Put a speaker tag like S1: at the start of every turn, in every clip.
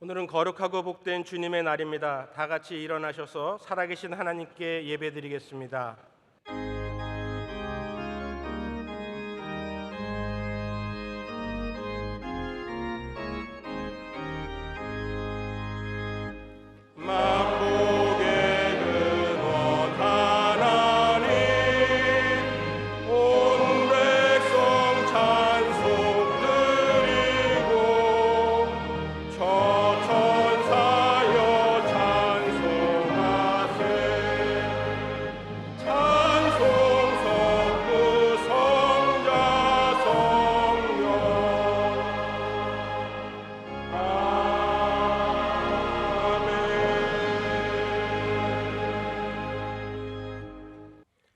S1: 오늘은 거룩하고 복된 주님의 날입니다. 다 같이 일어나셔서 살아계신 하나님께 예배드리겠습니다.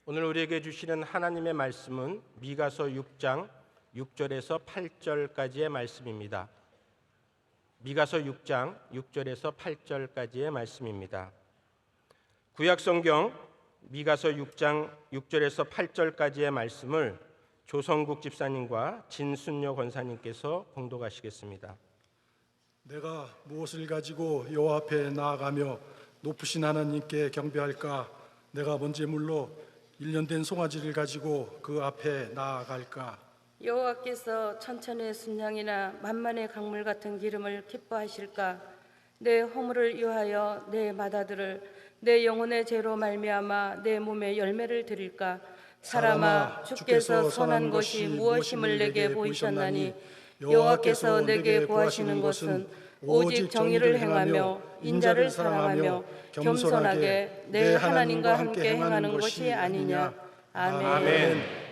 S1: 오늘 우리에게 주시는 하나님의 말씀은 미가서 6장 6절에서 8절까지의 말씀입니다. 미가서 6장 6절에서 8절까지의 말씀입니다. 구약성경 미가서 6장 6절에서 8절까지의 말씀을 조성국 집사님과 진순녀 권사님께서 봉독하시겠습니다.
S2: 내가 무엇을 가지고 여호와 앞에 나아가며 높으신 하나님께 경배할까? 내가 뭔 제물로 1년 된 송아지를 가지고 그 앞에 나아갈까?
S3: 여호와께서 천천의 순양이나 만만의 강물 같은 기름을 기뻐하실까? 내 허물을 위하여 내 맏아들을 내 영혼의 죄로 말미암아 내 몸에 열매를 드릴까? 사람아, 주께서 선한 것이 무엇임을 내게 보이셨나니 여호와께서 내게 구하시는 것은 오직 정의를 행하며 인자를 사랑하며 겸손하게 내 하나님과 함께 행하는 것이 아니냐. 아멘.
S1: 아멘.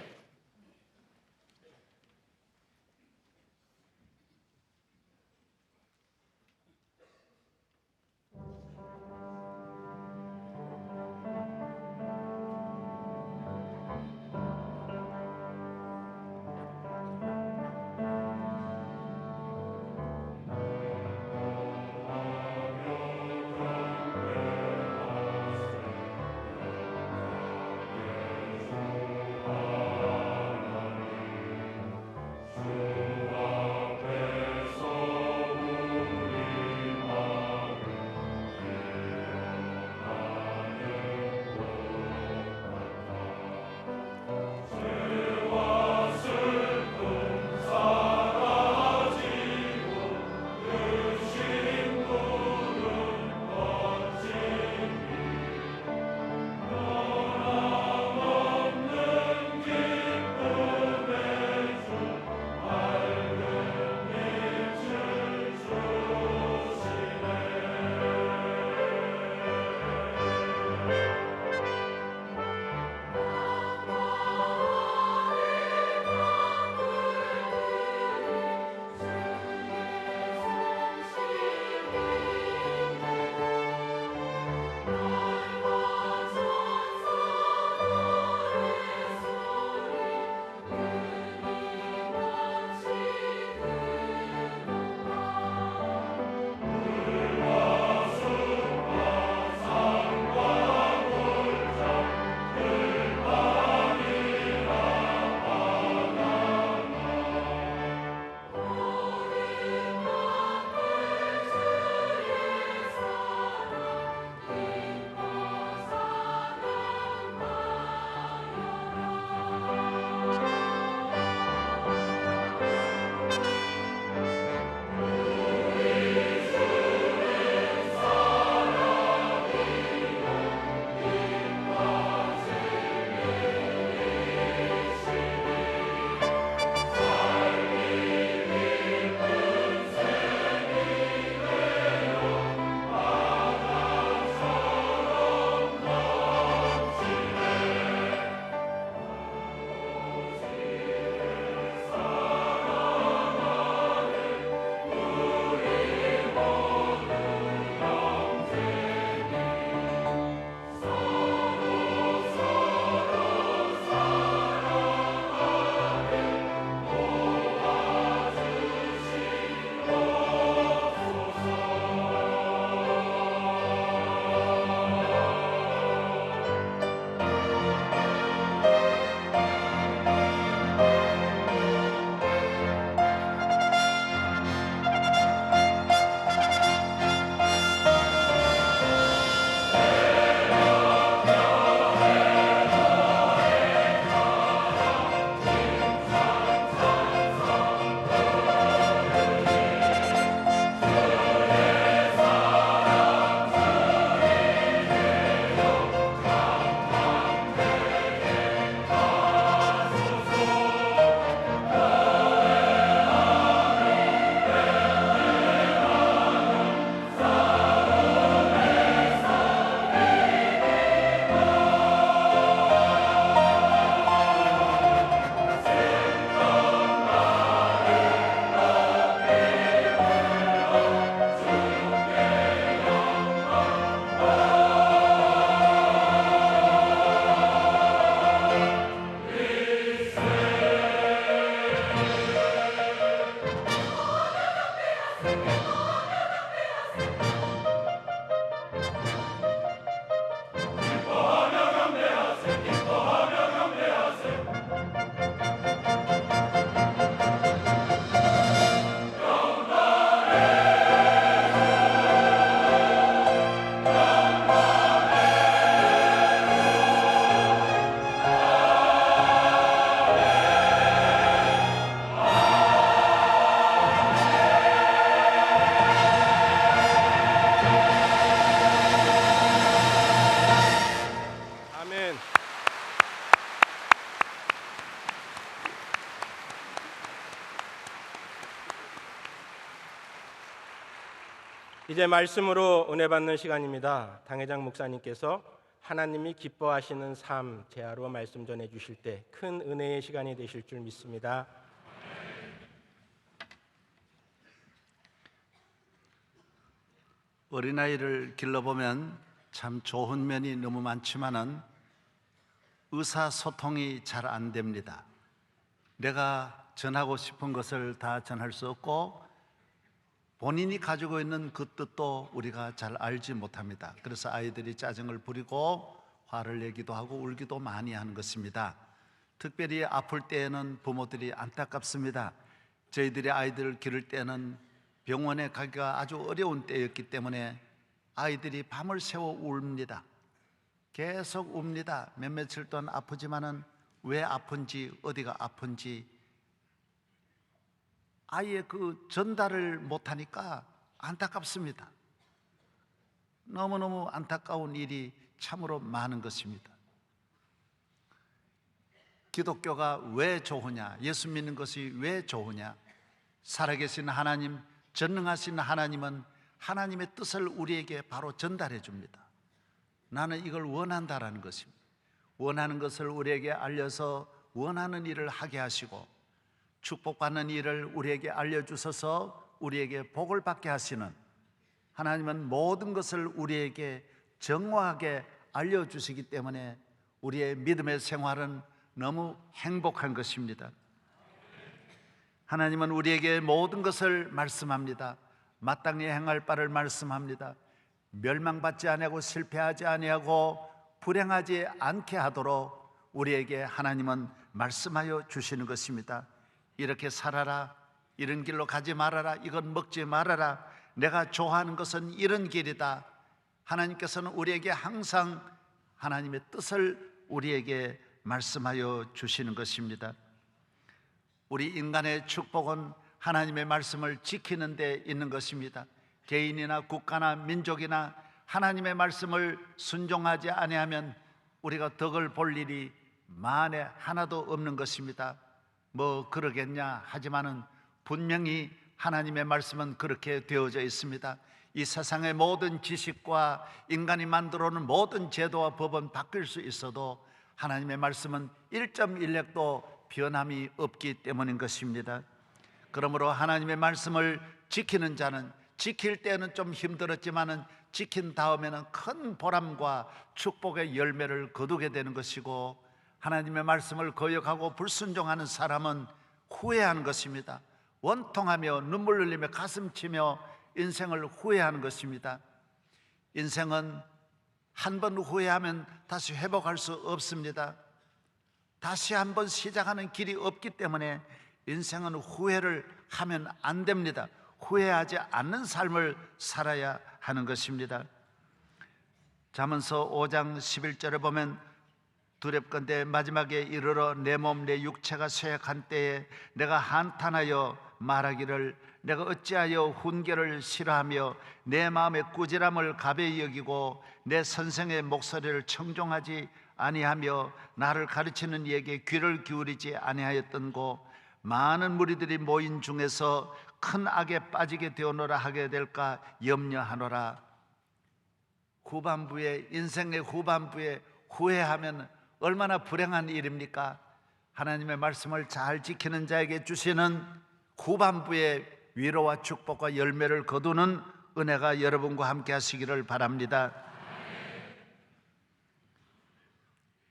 S1: 이제 말씀으로 은혜 받는 시간입니다. 당회장 목사님께서 하나님이 기뻐하시는 삶 제하로 말씀 전해 주실 때 큰 은혜의 시간이 되실 줄 믿습니다.
S4: 어린아이를 길러보면 참 좋은 면이 너무 많지만은 의사소통이 잘 안 됩니다. 내가 전하고 싶은 것을 다 전할 수 없고 본인이 가지고 있는 그 뜻도 우리가 잘 알지 못합니다. 그래서 아이들이 짜증을 부리고 화를 내기도 하고 울기도 많이 하는 것입니다. 특별히 아플 때에는 부모들이 안타깝습니다. 저희들이 아이들을 기를 때는 병원에 가기가 아주 어려운 때였기 때문에 아이들이 밤을 새워 웁니다. 계속 웁니다. 몇 며칠 동안 아프지만은 왜 아픈지, 어디가 아픈지 아예 그 전달을 못하니까 안타깝습니다. 너무너무 안타까운 일이 참으로 많은 것입니다. 기독교가 왜 좋으냐? 예수 믿는 것이 왜 좋으냐? 살아계신 하나님, 전능하신 하나님은 하나님의 뜻을 우리에게 바로 전달해 줍니다. 나는 이걸 원한다라는 것입니다. 원하는 것을 우리에게 알려서 원하는 일을 하게 하시고 축복받는 일을 우리에게 알려주셔서 우리에게 복을 받게 하시는 하나님은 모든 것을 우리에게 정확하게 알려주시기 때문에 우리의 믿음의 생활은 너무 행복한 것입니다. 하나님은 우리에게 모든 것을 말씀합니다. 마땅히 행할 바를 말씀합니다. 멸망받지 아니하고 실패하지 아니하고 불행하지 않게 하도록 우리에게 하나님은 말씀하여 주시는 것입니다. 이렇게 살아라, 이런 길로 가지 말아라, 이건 먹지 말아라, 내가 좋아하는 것은 이런 길이다. 하나님께서는 우리에게 항상 하나님의 뜻을 우리에게 말씀하여 주시는 것입니다. 우리 인간의 축복은 하나님의 말씀을 지키는 데 있는 것입니다. 개인이나 국가나 민족이나 하나님의 말씀을 순종하지 아니하면 우리가 덕을 볼 일이 만에 하나도 없는 것입니다. 뭐 그러겠냐 하지만은 분명히 하나님의 말씀은 그렇게 되어져 있습니다. 이 세상의 모든 지식과 인간이 만들어 놓은 모든 제도와 법은 바뀔 수 있어도 하나님의 말씀은 1.1획도 변함이 없기 때문인 것입니다. 그러므로 하나님의 말씀을 지키는 자는 지킬 때는 좀 힘들었지만은 지킨 다음에는 큰 보람과 축복의 열매를 거두게 되는 것이고, 하나님의 말씀을 거역하고 불순종하는 사람은 후회하는 것입니다. 원통하며 눈물 흘리며 가슴치며 인생을 후회하는 것입니다. 인생은 한 번 후회하면 다시 회복할 수 없습니다. 다시 한번 시작하는 길이 없기 때문에 인생은 후회를 하면 안 됩니다. 후회하지 않는 삶을 살아야 하는 것입니다. 잠언서 5장 11절에 보면 두렵건대 마지막에 이르러 내 몸 내 육체가 쇠약한 때에 내가 한탄하여 말하기를 내가 어찌하여 훈계를 싫어하며 내 마음의 꾸지람을 가벼이 여기고 내 선생의 목소리를 청종하지 아니하며 나를 가르치는 이에게 귀를 기울이지 아니하였던고, 많은 무리들이 모인 중에서 큰 악에 빠지게 되어노라 하게 될까 염려하노라. 후반부에, 인생의 후반부에 후회하면 얼마나 불행한 일입니까? 하나님의 말씀을 잘 지키는 자에게 주시는 후반부의 위로와 축복과 열매를 거두는 은혜가 여러분과 함께 하시기를 바랍니다.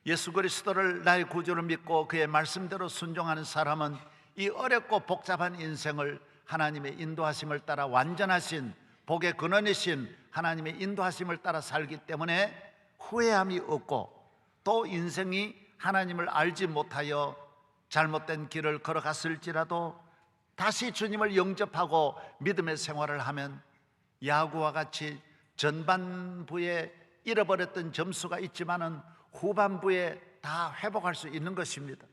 S4: 예수 그리스도를 나의 구주로 믿고 그의 말씀대로 순종하는 사람은 이 어렵고 복잡한 인생을 하나님의 인도하심을 따라 완전하신 복의 근원이신 하나님의 인도하심을 따라 살기 때문에 후회함이 없고, 또 인생이 하나님을 알지 못하여 잘못된 길을 걸어갔을지라도 다시 주님을 영접하고 믿음의 생활을 하면 야구와 같이 전반부에 잃어버렸던 점수가 있지만은 후반부에 다 회복할 수 있는 것입니다.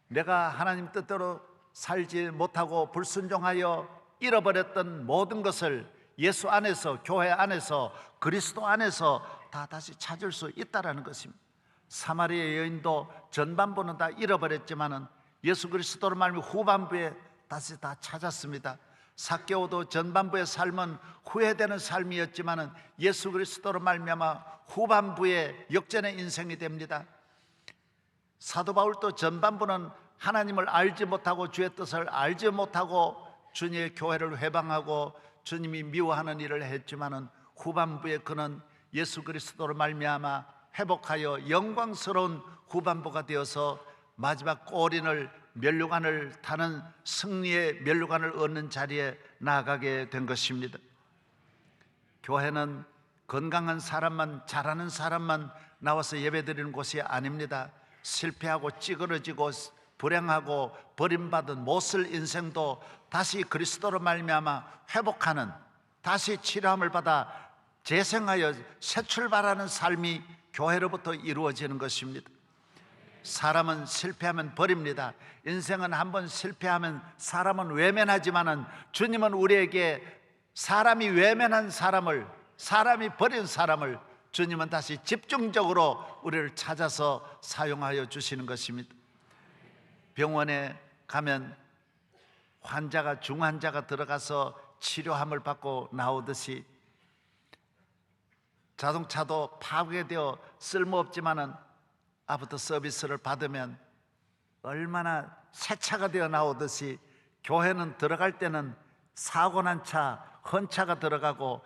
S4: 내가 하나님 뜻대로 살지 못하고 불순종하여 잃어버렸던 모든 것을 예수 안에서, 교회 안에서, 그리스도 안에서 다 다시 찾을 수 있다라는 것입니다. 사마리아 여인도 전반부는 다 잃어버렸지만은 예수 그리스도로 말미암아 후반부에 다시 다 찾았습니다. 삭개오도 전반부의 삶은 후회되는 삶이었지만은 예수 그리스도로 말미암아 후반부의 역전의 인생이 됩니다. 사도 바울도 전반부는 하나님을 알지 못하고 주의 뜻을 알지 못하고 주님의 교회를 회방하고 주님이 미워하는 일을 했지만은 후반부에 그는 예수 그리스도로 말미암아 회복하여 영광스러운 후반부가 되어서 마지막 꼬린을 면류관을 타는 승리의 면류관을 얻는 자리에 나아가게 된 것입니다. 교회는 건강한 사람만, 잘하는 사람만 나와서 예배드리는 곳이 아닙니다. 실패하고 찌그러지고 불행하고 버림받은 못쓸 인생도 다시 그리스도로 말미암아 회복하는, 다시 치료함을 받아 재생하여 새 출발하는 삶이 교회로부터 이루어지는 것입니다. 사람은 실패하면 버립니다. 인생은 한번 실패하면 사람은 외면하지만은 주님은 우리에게 사람이 외면한 사람을, 사람이 버린 사람을 주님은 다시 집중적으로 우리를 찾아서 사용하여 주시는 것입니다. 병원에 가면 환자가, 중환자가 들어가서 치료함을 받고 나오듯이 자동차도 파괴되어 쓸모없지만은 아프터 서비스를 받으면 얼마나 새 차가 되어 나오듯이 교회는 들어갈 때는 사고 난 차, 헌차가 들어가고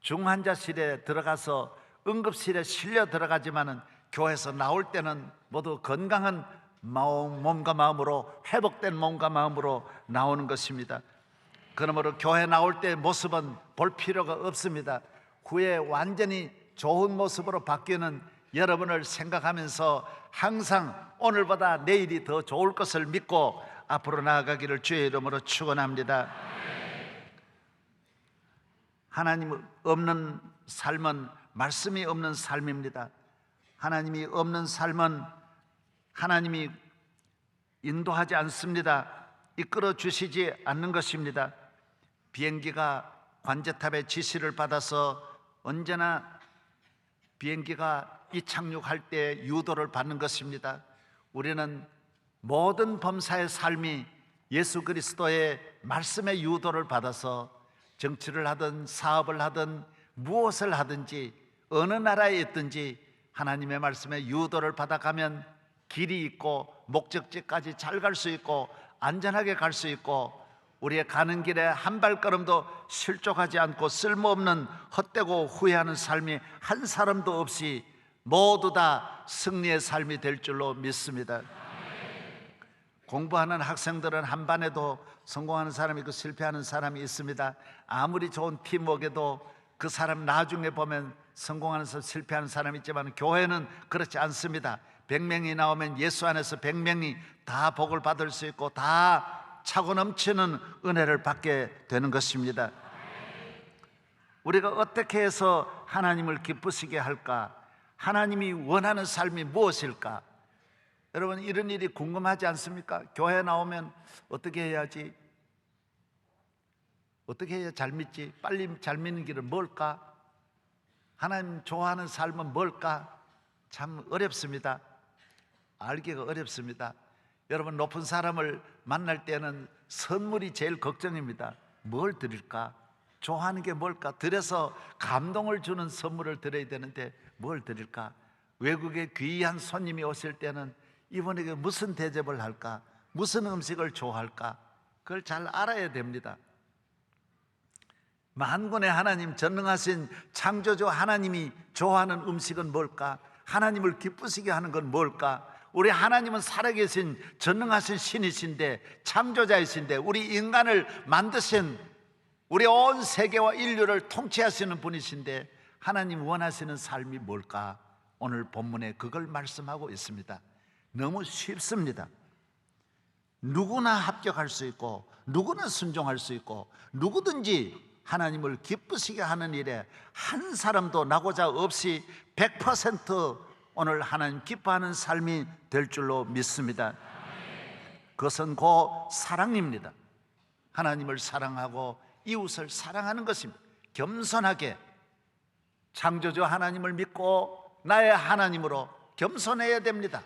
S4: 중환자실에 들어가서 응급실에 실려 들어가지만은 교회에서 나올 때는 모두 건강한 몸과 마음으로, 회복된 몸과 마음으로 나오는 것입니다. 그러므로 교회 나올 때 모습은 볼 필요가 없습니다. 후에 완전히 좋은 모습으로 바뀌는 여러분을 생각하면서 항상 오늘보다 내일이 더 좋을 것을 믿고 앞으로 나아가기를 주의 이름으로 축원합니다. 하나님 없는 삶은 말씀이 없는 삶입니다. 하나님이 없는 삶은 하나님이 인도하지 않습니다. 이끌어 주시지 않는 것입니다. 비행기가 관제탑의 지시를 받아서 언제나 비행기가 이착륙할 때 유도를 받는 것입니다. 우리는 모든 범사의 삶이 예수 그리스도의 말씀의 유도를 받아서 정치를 하든 사업을 하든 무엇을 하든지 어느 나라에 있든지 하나님의 말씀의 유도를 받아가면 길이 있고 목적지까지 잘 갈 수 있고 안전하게 갈 수 있고 우리의 가는 길에 한 발걸음도 실족하지 않고 쓸모없는 헛되고 후회하는 삶이 한 사람도 없이 모두 다 승리의 삶이 될 줄로 믿습니다. 공부하는 학생들은 한 반에도 성공하는 사람이 있고 실패하는 사람이 있습니다. 아무리 좋은 팀워크에도 그 사람 나중에 보면 성공하는 사람, 실패하는 사람이 있지만 교회는 그렇지 않습니다. 100명이 나오면 예수 안에서 100명이 다 복을 받을 수 있고 다 차고 넘치는 은혜를 받게 되는 것입니다. 우리가 어떻게 해서 하나님을 기쁘시게 할까? 하나님이 원하는 삶이 무엇일까? 여러분, 이런 일이 궁금하지 않습니까? 교회 나오면 어떻게 해야지? 어떻게 해야 잘 믿지? 빨리 잘 믿는 길은 뭘까? 하나님 좋아하는 삶은 뭘까? 참 어렵습니다. 알기가 어렵습니다. 여러분, 높은 사람을 만날 때는 선물이 제일 걱정입니다. 뭘 드릴까? 좋아하는 게 뭘까? 드려서 감동을 주는 선물을 드려야 되는데 뭘 드릴까? 외국에 귀한 손님이 오실 때는 이분에게 무슨 대접을 할까? 무슨 음식을 좋아할까? 그걸 잘 알아야 됩니다. 만군의 하나님, 전능하신 창조주 하나님이 좋아하는 음식은 뭘까? 하나님을 기쁘시게 하는 건 뭘까? 우리 하나님은 살아계신 전능하신 신이신데, 창조자이신데, 우리 인간을 만드신, 우리 온 세계와 인류를 통치하시는 분이신데 하나님 원하시는 삶이 뭘까? 오늘 본문에 그걸 말씀하고 있습니다. 너무 쉽습니다. 누구나 합격할 수 있고 누구나 순종할 수 있고 누구든지 하나님을 기쁘시게 하는 일에 한 사람도 나고자 없이 100% 오늘 하나님 기뻐하는 삶이 될 줄로 믿습니다. 그것은 곧 사랑입니다. 하나님을 사랑하고 이웃을 사랑하는 것입니다. 겸손하게 창조주 하나님을 믿고 나의 하나님으로 겸손해야 됩니다.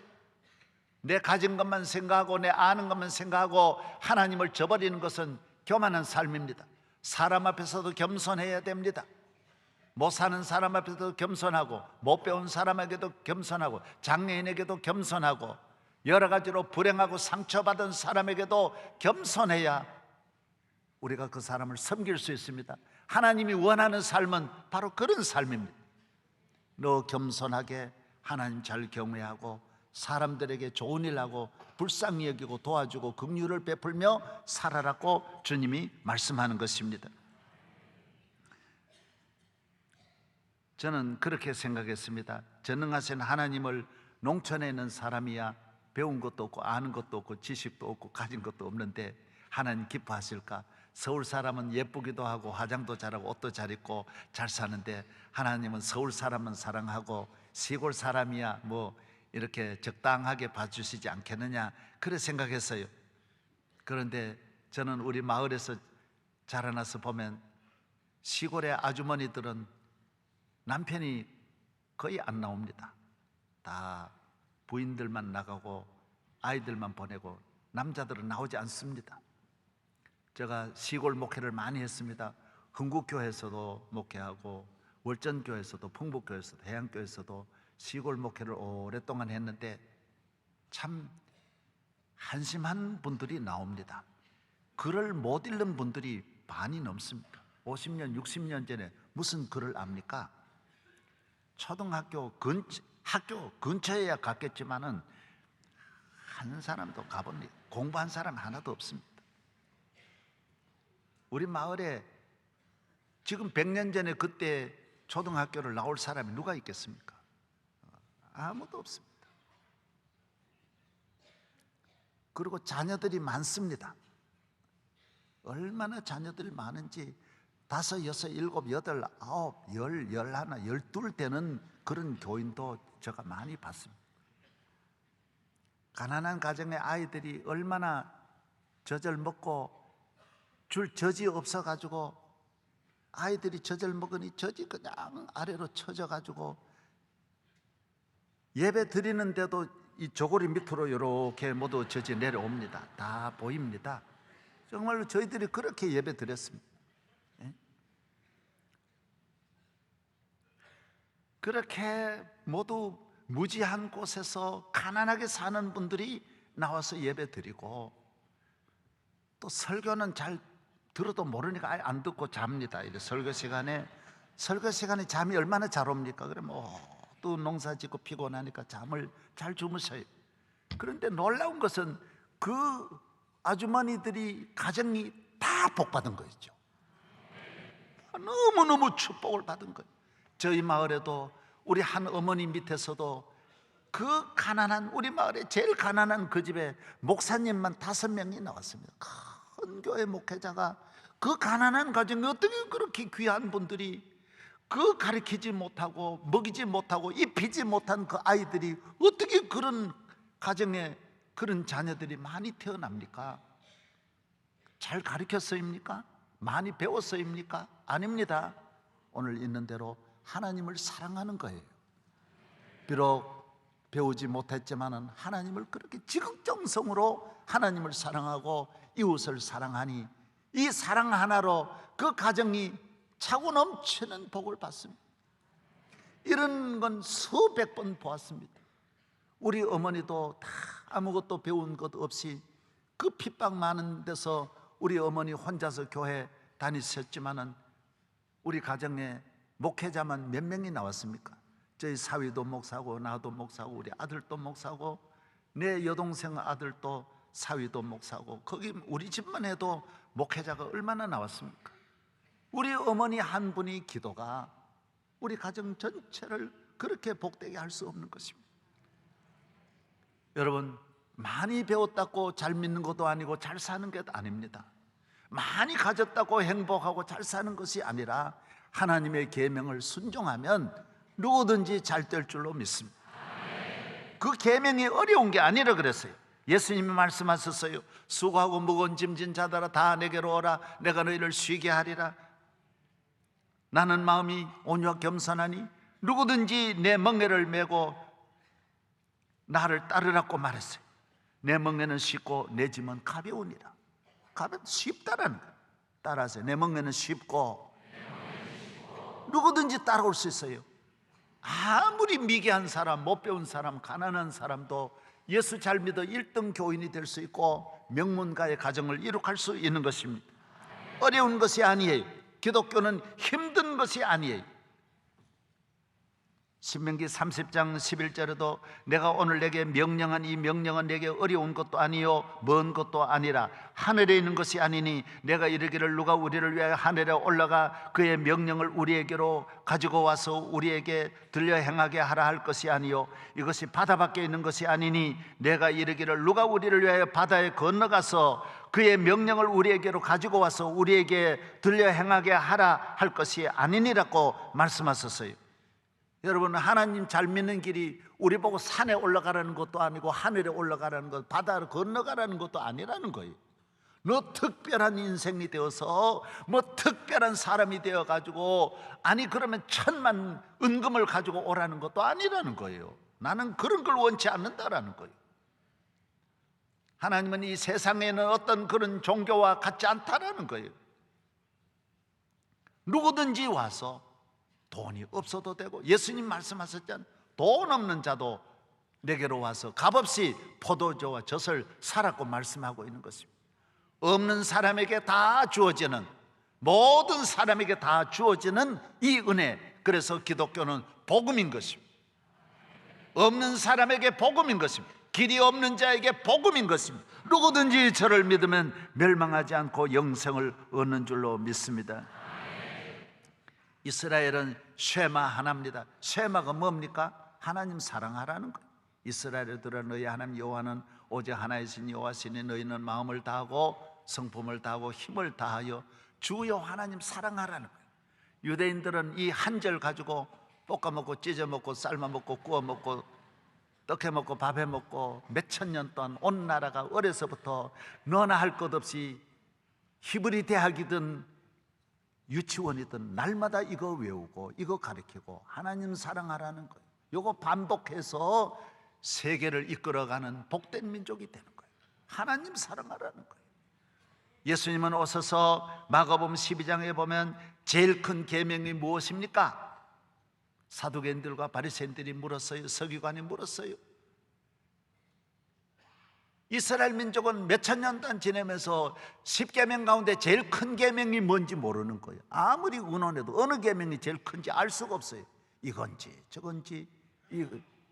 S4: 내 가진 것만 생각하고 내 아는 것만 생각하고 하나님을 저버리는 것은 교만한 삶입니다. 사람 앞에서도 겸손해야 됩니다. 못 사는 사람 앞에서도 겸손하고, 못 배운 사람에게도 겸손하고, 장애인에게도 겸손하고, 여러 가지로 불행하고 상처받은 사람에게도 겸손해야 우리가 그 사람을 섬길 수 있습니다. 하나님이 원하는 삶은 바로 그런 삶입니다. 너 겸손하게 하나님 잘 경외하고 사람들에게 좋은 일하고 불쌍히 여기고 도와주고 긍휼을 베풀며 살아라고 주님이 말씀하는 것입니다. 저는 그렇게 생각했습니다. 전능하신 하나님을 농촌에 있는 사람이야 배운 것도 없고 아는 것도 없고 지식도 없고 가진 것도 없는데 하나님 기뻐하실까? 서울 사람은 예쁘기도 하고 화장도 잘하고 옷도 잘 입고 잘 사는데 하나님은 서울 사람은 사랑하고 시골 사람이야 뭐 이렇게 적당하게 봐주시지 않겠느냐, 그래 생각했어요. 그런데 저는 우리 마을에서 자라나서 보면 시골의 아주머니들은 남편이 거의 안 나옵니다. 다 부인들만 나가고 아이들만 보내고 남자들은 나오지 않습니다. 제가 시골 목회를 많이 했습니다. 흥국교회에서도 목회하고 월전교회에서도 풍북교회에서도 해양교회에서도 시골 목회를 오랫동안 했는데 참 한심한 분들이 나옵니다. 글을 못 읽는 분들이 반이 넘습니다. 50년, 60년 전에 무슨 글을 압니까? 초등학교 학교 근처에야 갔겠지만은 한 사람도 가봅니다. 공부한 사람 하나도 없습니다. 우리 마을에 지금 100년 전에 그때 초등학교를 나올 사람이 누가 있겠습니까? 아무도 없습니다. 그리고 자녀들이 많습니다. 얼마나 자녀들이 많은지 5, 6, 7, 8, 9, 10, 11, 12 되는 그런 교인도 제가 많이 봤습니다. 가난한 가정의 아이들이 얼마나 젖을 먹고 줄 젖이 없어가지고 아이들이 젖을 먹으니 젖이 그냥 아래로 쳐져가지고 예배 드리는데도 이 조고리 밑으로 이렇게 모두 젖이 내려옵니다. 다 보입니다. 정말로 저희들이 그렇게 예배 드렸습니다. 그렇게 모두 무지한 곳에서 가난하게 사는 분들이 나와서 예배 드리고 또 설교는 잘 들어도 모르니까 아예 안 듣고 잡니다. 이제 설교 시간에 잠이 얼마나 잘 옵니까? 그래 또 농사 짓고 피곤하니까 잠을 잘 주무셔요. 그런데 놀라운 것은 그 아주머니들이 가정이 다 복받은 거였죠. 너무너무 축복을 받은 거예요. 저희 마을에도 우리 한 어머니 밑에서도 그 가난한 우리 마을에 제일 가난한 그 집에 목사님만 5명이 나왔습니다. 큰 교회 목회자가 그 가난한 가정에 어떻게 그렇게 귀한 분들이 그 가르치지 못하고 먹이지 못하고 입히지 못한 그 아이들이 어떻게 그런 가정에 그런 자녀들이 많이 태어납니까? 잘 가르쳤어입니까? 많이 배웠어입니까? 아닙니다. 오늘 있는 대로 하나님을 사랑하는 거예요. 비록 배우지 못했지만은 하나님을 그렇게 지극정성으로 하나님을 사랑하고 이웃을 사랑하니 이 사랑 하나로 그 가정이 차고 넘치는 복을 받습니다. 이런 건 수백 번 보았습니다. 우리 어머니도 다 아무것도 배운 것 없이 그 핍박 많은 데서 우리 어머니 혼자서 교회 다니셨지만은 우리 가정에 목회자만 몇 명이 나왔습니까? 저희 사위도 목사고 나도 목사고 우리 아들도 목사고 내 여동생 아들도 사위도 목사고 거기 우리 집만 해도 목회자가 얼마나 나왔습니까? 우리 어머니 한 분이 기도가 우리 가정 전체를 그렇게 복되게 할 수 없는 것입니다. 여러분, 많이 배웠다고 잘 믿는 것도 아니고 잘 사는 게 아닙니다. 많이 가졌다고 행복하고 잘 사는 것이 아니라 하나님의 계명을 순종하면 누구든지 잘 될 줄로 믿습니다. 그 계명이 어려운 게 아니라 그랬어요. 예수님이 말씀하셨어요. 수고하고 무거운 짐진 자들아 다 내게로 오라. 내가 너희를 쉬게 하리라. 나는 마음이 온유하고 겸손하니 누구든지 내 멍에를 메고 나를 따르라고 말했어요. 내 멍에는 쉽고 내 짐은 가벼우니라. 쉽다라는 거예요. 따라하세요. 내 먹면은 쉽고 누구든지 따라올 수 있어요. 아무리 미개한 사람, 못 배운 사람, 가난한 사람도 예수 잘 믿어 1등 교인이 될 수 있고 명문가의 가정을 이룩할 수 있는 것입니다. 어려운 것이 아니에요. 기독교는 힘든 것이 아니에요. 신명기 30장 11절에도 내가 오늘 내게 명령한 이 명령은 내게 어려운 것도 아니요 먼 것도 아니라 하늘에 있는 것이 아니니 내가 이르기를 누가 우리를 위하여 하늘에 올라가 그의 명령을 우리에게로 가지고 와서 우리에게 들려 행하게 하라 할 것이 아니요 이것이 바다 밖에 있는 것이 아니니 내가 이르기를 누가 우리를 위하여 바다에 건너가서 그의 명령을 우리에게로 가지고 와서 우리에게 들려 행하게 하라 할 것이 아니니라고 말씀하셨어요. 여러분, 하나님 잘 믿는 길이 우리 보고 산에 올라가라는 것도 아니고 하늘에 올라가라는 것, 바다를 건너가라는 것도 아니라는 거예요. 너 특별한 인생이 되어서 뭐 특별한 사람이 되어가지고 아니 그러면 천만 은금을 가지고 오라는 것도 아니라는 거예요. 나는 그런 걸 원치 않는다라는 거예요. 하나님은 이 세상에는 어떤 그런 종교와 같지 않다라는 거예요. 누구든지 와서 돈이 없어도 되고, 예수님 말씀하셨잖아요. 돈 없는 자도 내게로 와서 값없이 포도주와 젖을 사라고 말씀하고 있는 것입니다. 없는 사람에게 다 주어지는, 모든 사람에게 다 주어지는 이 은혜, 그래서 기독교는 복음인 것입니다. 없는 사람에게 복음인 것입니다. 길이 없는 자에게 복음인 것입니다. 누구든지 저를 믿으면 멸망하지 않고 영생을 얻는 줄로 믿습니다. 이스라엘은 쉐마 하나입니다. 쉐마가 뭡니까? 하나님 사랑하라는 거예요. 이스라엘들아 너희 하나님 여호와는 오직 하나이신 여호와시니 너희는 마음을 다하고 성품을 다하고 힘을 다하여 주 여호와 하나님 사랑하라는 거예요. 유대인들은 이 한 절 가지고 볶아 먹고 찢어 먹고 삶아 먹고 구워 먹고 떡해 먹고 밥해 먹고 몇천 년 동안 온 나라가 어려서부터 너나 할 것 없이 히브리 대학이든 유치원이든 날마다 이거 외우고 이거 가르치고 하나님 사랑하라는 거예요. 이거 반복해서 세계를 이끌어가는 복된 민족이 되는 거예요. 하나님 사랑하라는 거예요. 예수님은 오셔서 마가복음 12장에 보면 제일 큰 계명이 무엇입니까? 사두개인들과 바리새인들이 물었어요. 서기관이 물었어요. 이스라엘 민족은 몇천 년 동안 지내면서 10계명 가운데 제일 큰 계명이 뭔지 모르는 거예요. 아무리 의논해도 어느 계명이 제일 큰지 알 수가 없어요. 이건지 저건지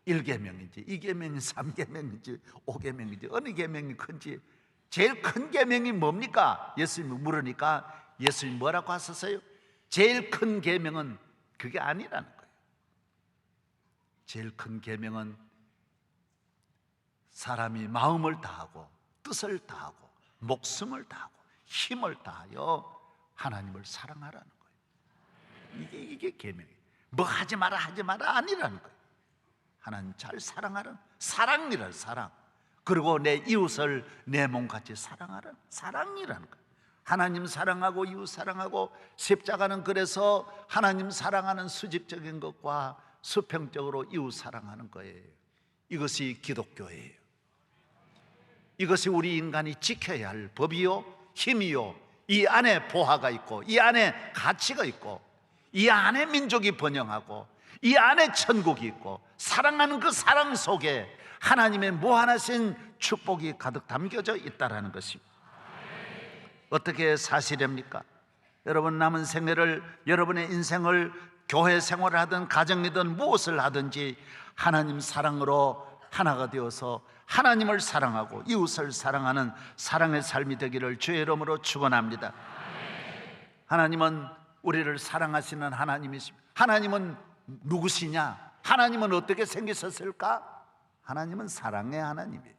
S4: 1계명인지 2계명인지 3계명인지 5계명인지 어느 계명이 큰지, 제일 큰 계명이 뭡니까? 예수님이 물으니까 예수님이 뭐라고 하셨어요? 제일 큰 계명은 그게 아니라는 거예요. 제일 큰 계명은 사람이 마음을 다하고 뜻을 다하고 목숨을 다하고 힘을 다하여 하나님을 사랑하라는 거예요. 이게 계명이에요. 뭐 하지 마라 아니라는 거예요. 하나님 잘 사랑하라는, 사랑이라는, 사랑. 그리고 내 이웃을 내 몸같이 사랑하라는, 사랑이라는 거예요. 하나님 사랑하고 이웃 사랑하고, 십자가는 그래서 하나님 사랑하는 수직적인 것과 수평적으로 이웃 사랑하는 거예요. 이것이 기독교예요. 이것이 우리 인간이 지켜야 할 법이요 힘이요, 이 안에 보화가 있고 이 안에 가치가 있고 이 안에 민족이 번영하고 이 안에 천국이 있고, 사랑하는 그 사랑 속에 하나님의 무한하신 축복이 가득 담겨져 있다는 것입니다. 어떻게 사실입니까? 여러분 남은 생애를, 여러분의 인생을 교회 생활을 하든 가정이든 무엇을 하든지 하나님 사랑으로 하나가 되어서 하나님을 사랑하고 이웃을 사랑하는 사랑의 삶이 되기를 주의 이름으로 축원합니다. 하나님은 우리를 사랑하시는 하나님이십니다. 하나님은 누구시냐? 하나님은 어떻게 생기셨을까? 하나님은 사랑의 하나님이에요.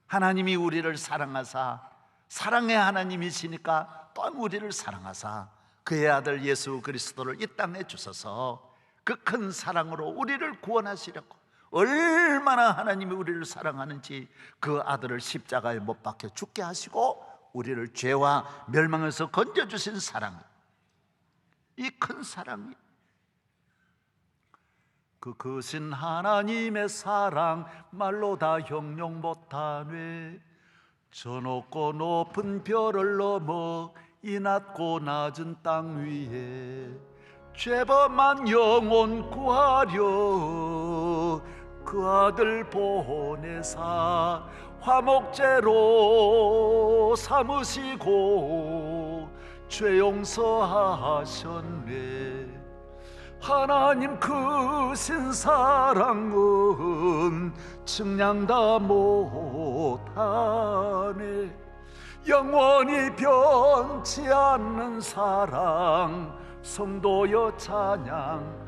S4: 하나님이 우리를 사랑하사, 사랑의 하나님이시니까 또한 우리를 사랑하사 그의 아들 예수 그리스도를 이 땅에 주셔서 그 큰 사랑으로 우리를 구원하시려고, 얼마나 하나님이 우리를 사랑하는지 그 아들을 십자가에 못 박혀 죽게 하시고 우리를 죄와 멸망에서 건져주신 사랑, 이 큰 사랑이, 그 크신 하나님의 사랑 말로 다 형용 못하네. 저 높고 높은 별을 넘어 이 낮고 낮은 땅 위에 죄범한 영혼 구하려 그 아들 보내사 화목제로 삼으시고 죄 용서하셨네. 하나님 크신 사랑은 측량 다 못하네. 영원히 변치 않는 사랑 성도여 찬양하세.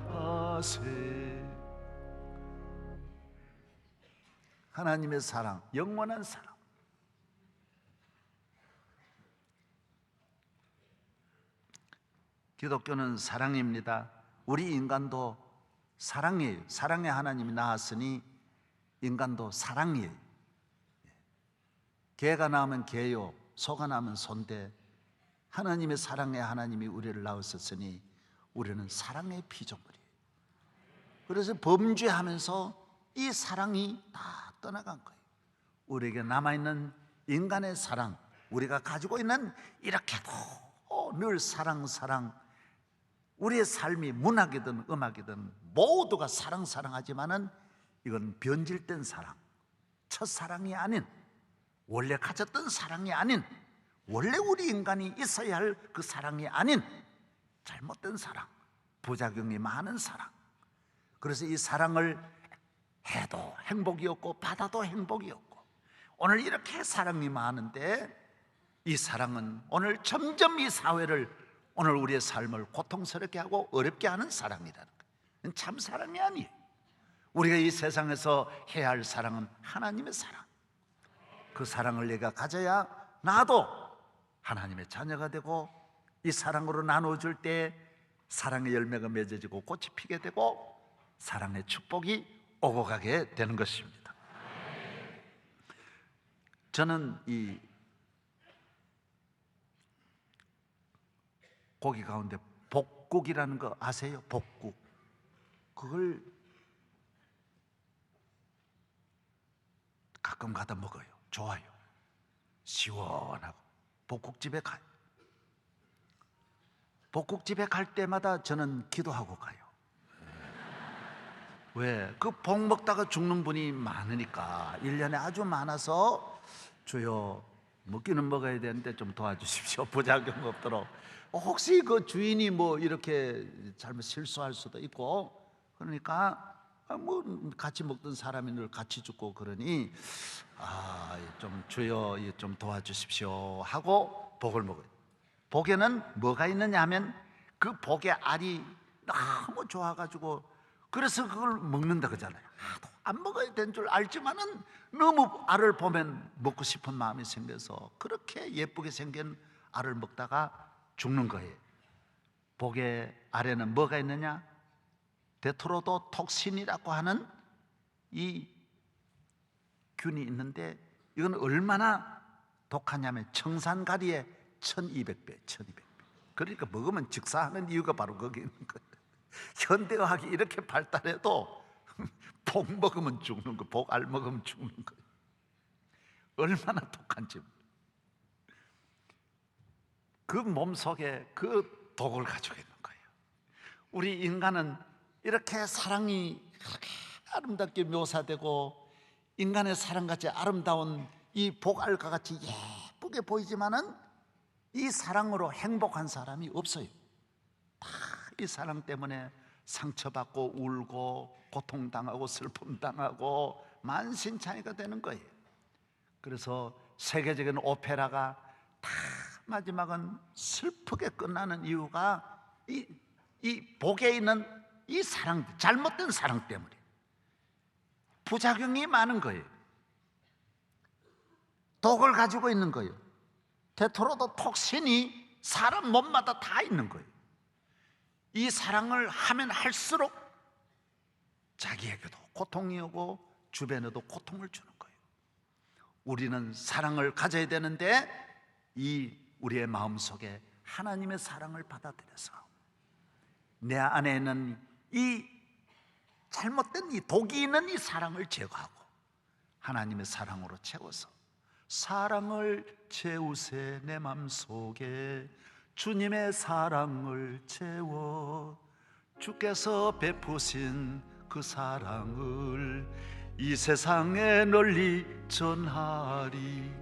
S4: 하나님의 사랑, 영원한 사랑. 기독교는 사랑입니다. 우리 인간도 사랑이에요. 사랑의 하나님이 낳았으니 인간도 사랑이에요. 개가 낳으면 개요, 소가 낳으면 소인데 하나님의 사랑의 하나님이 우리를 낳았으니 우리는 사랑의 피조물이에요. 그래서 범죄하면서 이 사랑이 다 떠나간 거예요. 우리에게 남아있는 인간의 사랑, 우리가 가지고 있는 이렇게도 늘 사랑, 우리의 삶이 문학이든 음악이든 모두가 사랑하지만은 이건 변질된 사랑, 첫사랑이 아닌, 원래 가졌던 사랑이 아닌, 원래 우리 인간이 있어야 할 그 사랑이 아닌 잘못된 사랑, 부작용이 많은 사랑. 그래서 이 사랑을 해도 행복이 없고 받아도 행복이 없고, 오늘 이렇게 사랑이 많은데 이 사랑은 오늘 점점 이 사회를, 오늘 우리의 삶을 고통스럽게 하고 어렵게 하는 사랑이라는 거예요. 참 사랑이 아니에요. 우리가 이 세상에서 해야 할 사랑은 하나님의 사랑. 그 사랑을 내가 가져야 나도 하나님의 자녀가 되고, 이 사랑으로 나눠줄 때 사랑의 열매가 맺어지고 꽃이 피게 되고 사랑의 축복이 오고 가게 되는 것입니다. 저는 이 고기 가운데 복국이라는 거 아세요? 복국. 그걸 가끔 가다 먹어요. 좋아요. 시원하고. 복국집에 가요. 복국집에 갈 때마다 저는 기도하고 가요. 왜? 그 복 먹다가 죽는 분이 많으니까, 1년에 아주 많아서 주여 먹기는 먹어야 되는데 좀 도와주십시오. 부작용 없도록. 혹시 그 주인이 뭐 이렇게 잘못 실수할 수도 있고, 그러니까 뭐 같이 먹던 사람이 늘 같이 죽고 그러니 좀 주여 좀 도와주십시오 하고 복을 먹어요. 복에는 뭐가 있느냐 하면 그 복의 알이 너무 좋아가지고 그래서 그걸 먹는다 그러잖아요. 안 먹어야 되는 줄 알지만은 너무 알을 보면 먹고 싶은 마음이 생겨서 그렇게 예쁘게 생긴 알을 먹다가 죽는 거예요. 복의 알에는 뭐가 있느냐? 데트로도톡신이라고 하는 이 균이 있는데, 이건 얼마나 독하냐면 청산가리의 1200배. 그러니까 먹으면 즉사하는 이유가 바로 거기 있는 거예요. 현대의학이 이렇게 발달해도 복 먹으면 죽는 거, 복알 먹으면 죽는 거예요. 얼마나 독한지. 그 몸속에 그 독을 가지고 있는 거예요. 우리 인간은 이렇게 사랑이 그렇게 아름답게 묘사되고 인간의 사랑같이 아름다운 이 복알과 같이 예쁘게 보이지만은 이 사랑으로 행복한 사람이 없어요. 다 이 사랑 때문에 상처받고 울고 고통당하고 슬픔당하고 만신창이가 되는 거예요. 그래서 세계적인 오페라가 다 마지막은 슬프게 끝나는 이유가 이 복에 있는 이 사랑, 잘못된 사랑 때문에 부작용이 많은 거예요. 독을 가지고 있는 거예요. 테트로도톡신이 사람 몸마다 다 있는 거예요. 이 사랑을 하면 할수록 자기에게도 고통이 오고 주변에도 고통을 주는 거예요. 우리는 사랑을 가져야 되는데 이 우리의 마음속에 하나님의 사랑을 받아들여서 내 안에 있는 이 잘못된 이 독이 있는 이 사랑을 제거하고 하나님의 사랑으로 채워서 사랑을 채우세 내 맘속에 주님의 사랑을 채워 주께서 베푸신 그 사랑을 이 세상에 널리 전하리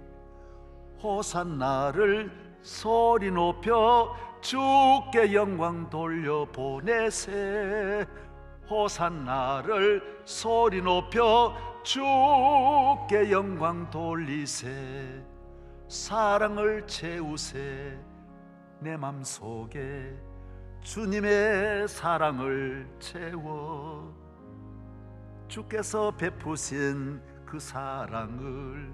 S4: 호산나를 소리 높여 주께 영광 돌려보내세 호산나를 소리 높여 주께 영광 돌리세 사랑을 채우세 내 맘속에 주님의 사랑을 채워 주께서 베푸신 그 사랑을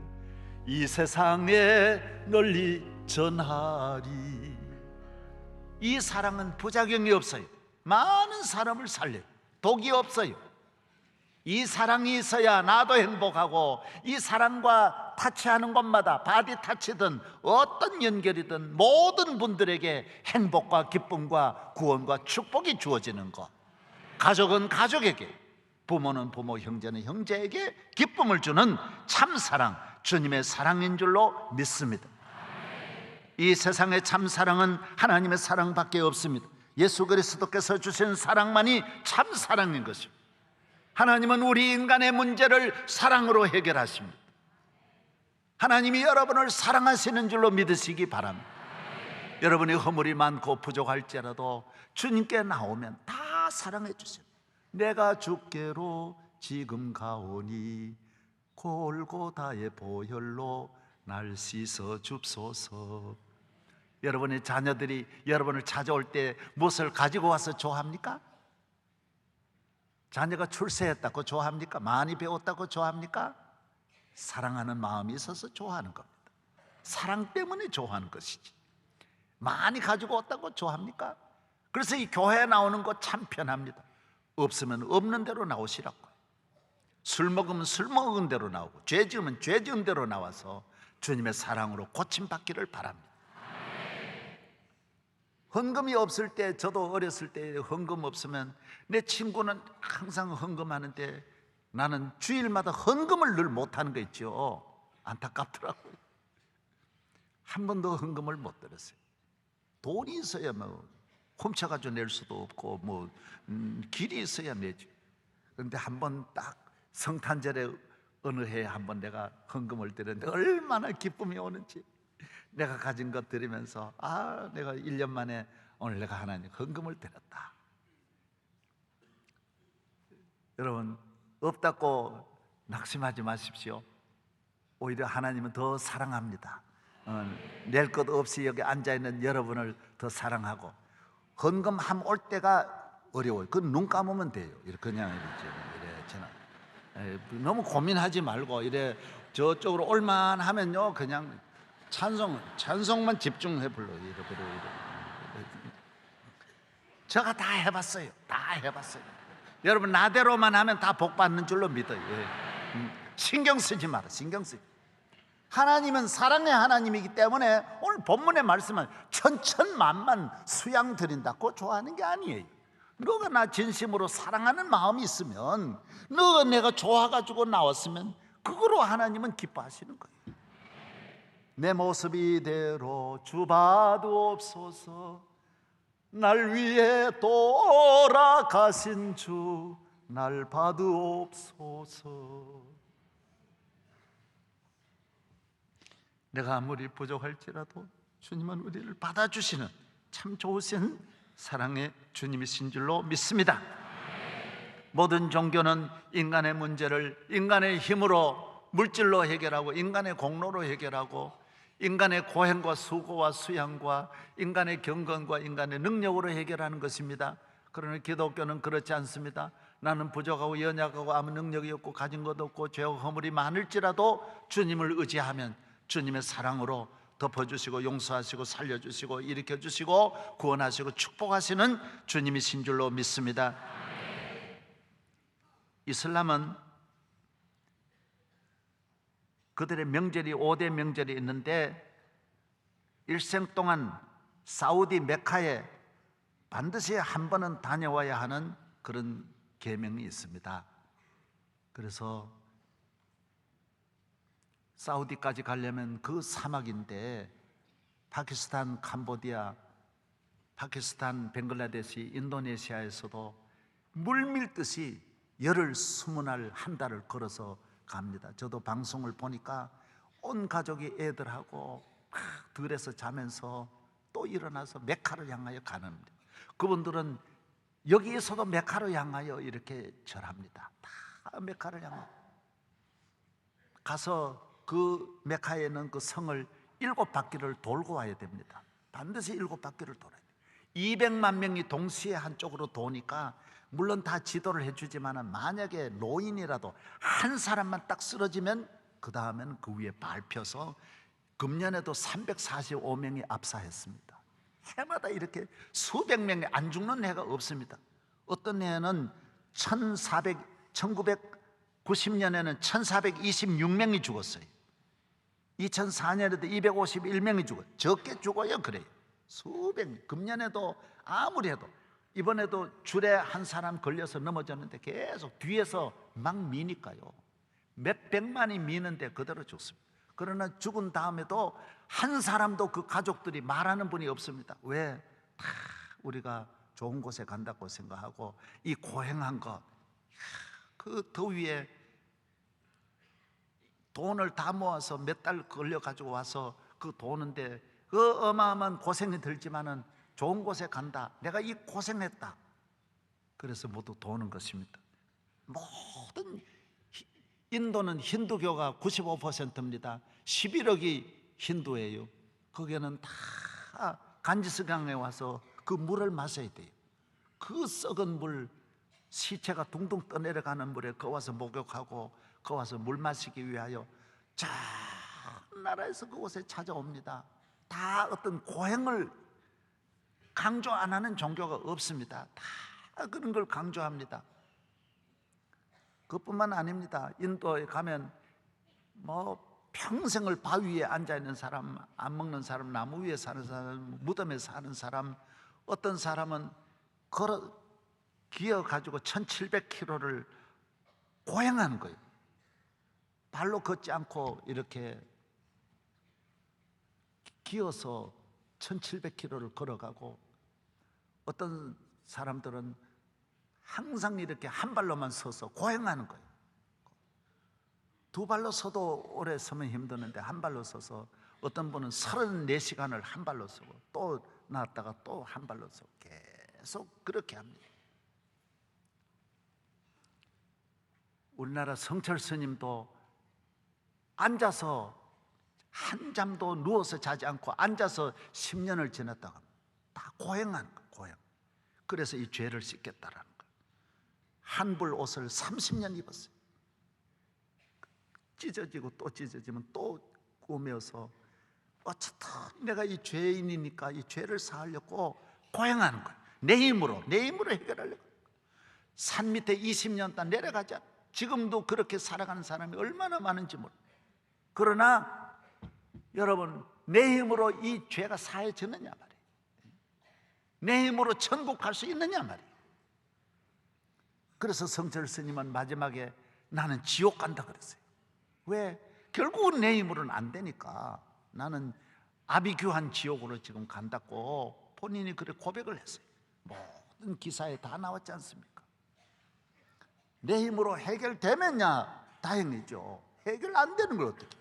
S4: 이 세상에 널리 전하리. 이 사랑은 부작용이 없어요. 많은 사람을 살려요. 독이 없어요. 이 사랑이 있어야 나도 행복하고 이 사랑과 타치하는 것마다 바디 타치든 어떤 연결이든 모든 분들에게 행복과 기쁨과 구원과 축복이 주어지는 것. 가족은 가족에게, 부모는 부모, 형제는 형제에게 기쁨을 주는 참 사랑, 주님의 사랑인 줄로 믿습니다. 이 세상의 참 사랑은 하나님의 사랑밖에 없습니다. 예수 그리스도께서 주신 사랑만이 참 사랑인 것입니다. 하나님은 우리 인간의 문제를 사랑으로 해결하십니다. 하나님이 여러분을 사랑하시는 줄로 믿으시기 바랍니다. 여러분이 허물이 많고 부족할지라도 주님께 나오면 다 사랑해 주세요. 내가 주께로 지금 가오니 골고다의 보혈로 날 씻어 줍소서. 여러분의 자녀들이 여러분을 찾아올 때 무엇을 가지고 와서 좋아합니까? 자녀가 출세했다고 좋아합니까? 많이 배웠다고 좋아합니까? 사랑하는 마음이 있어서 좋아하는 겁니다. 사랑 때문에 좋아하는 것이지. 많이 가지고 왔다고 좋아합니까? 그래서 이 교회에 나오는 거 참 편합니다. 없으면 없는 대로 나오시라고요. 술 먹으면 술 먹은 대로 나오고 죄 지으면 죄 지은 대로 나와서 주님의 사랑으로 고침받기를 바랍니다. 헌금이 없을 때, 저도 어렸을 때 헌금 없으면 내 친구는 항상 헌금하는데 나는 주일마다 헌금을 늘 못하는 거 있죠. 안타깝더라고요. 한 번도 헌금을 못 드렸어요. 돈이 있어야 뭐 훔쳐가지고 낼 수도 없고 뭐 길이 있어야 내지. 그런데 한 번 딱 성탄절에 어느 해에 한 번 내가 헌금을 드렸는데 얼마나 기쁨이 오는지. 내가 가진 것 드리면서 내가 1년 만에 오늘 내가 하나님 헌금을 드렸다. 여러분, 없다고 낙심하지 마십시오. 오히려 하나님은 더 사랑합니다. 낼 것 없이 여기 앉아있는 여러분을 더 사랑하고, 헌금함 올 때가 어려워요. 그건 눈 감으면 돼요. 이렇게 그냥 이래 저는 너무 고민하지 말고 이래 저쪽으로 올만 하면요 그냥 찬송만 집중해 불러. 이렇게. 제가 다 해봤어요. 여러분 나대로만 하면 다 복 받는 줄로 믿어요. 신경 쓰지 마라. 신경 쓰지. 하나님은 사랑의 하나님이기 때문에 오늘 본문의 말씀은 천천만만 수양 드린다고 좋아하는 게 아니에요. 너가 나 진심으로 사랑하는 마음이 있으면, 너가 내가 좋아가지고 나왔으면 그거로 하나님은 기뻐하시는 거예요. 내 모습 이대로 주봐두옵소서. 날 위해 돌아가신 주 날 봐두옵소서. 내가 아무리 부족할지라도 주님은 우리를 받아주시는 참 좋으신 사랑의 주님이신 줄로 믿습니다. 모든 종교는 인간의 문제를 인간의 힘으로, 물질로 해결하고 인간의 공로로 해결하고 인간의 고행과 수고와 수양과 인간의 경건과 인간의 능력으로 해결하는 것입니다. 그러나 기독교는 그렇지 않습니다. 나는 부족하고 연약하고 아무 능력이 없고 가진 것 없고 죄와 허물이 많을지라도 주님을 의지하면 주님의 사랑으로 덮어주시고 용서하시고 살려주시고 일으켜주시고 구원하시고 축복하시는 주님이신 줄로 믿습니다. 이슬람은 그들의 명절이 5대 명절이 있는데 일생 동안 사우디 메카에 반드시 한 번은 다녀와야 하는 그런 계명이 있습니다. 그래서 사우디까지 가려면 그 사막인데 파키스탄, 캄보디아, 파키스탄, 벵글라데시, 인도네시아에서도 물밀듯이 열흘, 20날, 한 달을 걸어서 갑니다. 저도 방송을 보니까 온 가족이 애들하고 막 들에서 자면서 또 일어나서 메카를 향하여 가는 겁니다. 그분들은 여기에서도 메카를 향하여 이렇게 절합니다. 다 메카를 향하여 가서 그 메카에 있는 그 성을 7바퀴를 돌고 와야 됩니다. 반드시 7바퀴를 돌아야 돼요. 200만 명이 동시에 한쪽으로 도니까 물론 다 지도를 해주지만 만약에 노인이라도 한 사람만 딱 쓰러지면 그 다음에는 그 위에 밟혀서 금년에도 345명이 압사했습니다. 해마다 이렇게 수백 명이 안 죽는 해가 없습니다. 어떤 해에는 1990년에는 1426명이 죽었어요. 2004년에도 251명이 죽어요. 적게 죽어요. 그래요. 수백 명. 금년에도 아무리 해도 이번에도 줄에 한 사람 걸려서 넘어졌는데 계속 뒤에서 막 미니까요. 몇 백만이 미는데 그대로 죽습니다. 그러나 죽은 다음에도 한 사람도 그 가족들이 말하는 분이 없습니다. 왜? 다 우리가 좋은 곳에 간다고 생각하고 이 고행한 것, 그 더위에 돈을 다 모아서 몇 달 걸려가지고 와서 그 도는데 그 어마어마한 고생이 들지만은 좋은 곳에 간다. 내가 이 고생했다. 그래서 모두 도는 것입니다. 모든 인도는 힌두교가 95%입니다. 11억이 힌두예요. 거기는 다 간지스강에 와서 그 물을 마셔야 돼요. 그 썩은 물, 시체가 둥둥 떠내려가는 물에 거 와서 목욕하고 거 와서 물 마시기 위하여 저 나라에서 그곳에 찾아옵니다. 다 어떤 고행을 강조 안 하는 종교가 없습니다. 다 그런 걸 강조합니다. 그것뿐만 아닙니다. 인도에 가면 뭐 평생을 바위 위에 앉아 있는 사람, 안 먹는 사람, 나무 위에 사는 사람, 무덤에 사는 사람, 어떤 사람은 걸어 기어 가지고 1700km를 고행하는 거예요. 발로 걷지 않고 이렇게 기어서 1700km를 걸어가고, 어떤 사람들은 항상 이렇게 한 발로만 서서 고행하는 거예요. 두 발로 서도 오래 서면 힘드는데 한 발로 서서, 어떤 분은 34시간을 한 발로 서고 또 나왔다가 또 한 발로 서고 계속 그렇게 합니다. 우리나라 성철 스님도 앉아서 한잠도 누워서 자지 않고 앉아서 10년을 지냈다가 다 고행하는 거예요. 고행. 그래서 이 죄를 씻겠다라는 거예요. 한불 옷을 30년 입었어요. 찢어지고 또 찢어지면 또 꾸며서 어쨌든 내가 이 죄인이니까 이 죄를 사하려고 고행하는 거예요. 내 힘으로 해결하려고. 산 밑에 20년 단 내려가자. 지금도 그렇게 살아가는 사람이 얼마나 많은지 몰라요. 그러나 여러분, 내 힘으로 이 죄가 사해지느냐 말이에요. 내 힘으로 천국 갈 수 있느냐 말이에요. 그래서 성철 스님은 마지막에 나는 지옥 간다 그랬어요. 왜? 결국은 내 힘으로는 안 되니까 나는 아비규환 지옥으로 지금 간다고 본인이 그렇게 고백을 했어요. 모든 기사에 다 나왔지 않습니까? 내 힘으로 해결되면야 다행이죠. 해결 안 되는 걸 어떻게?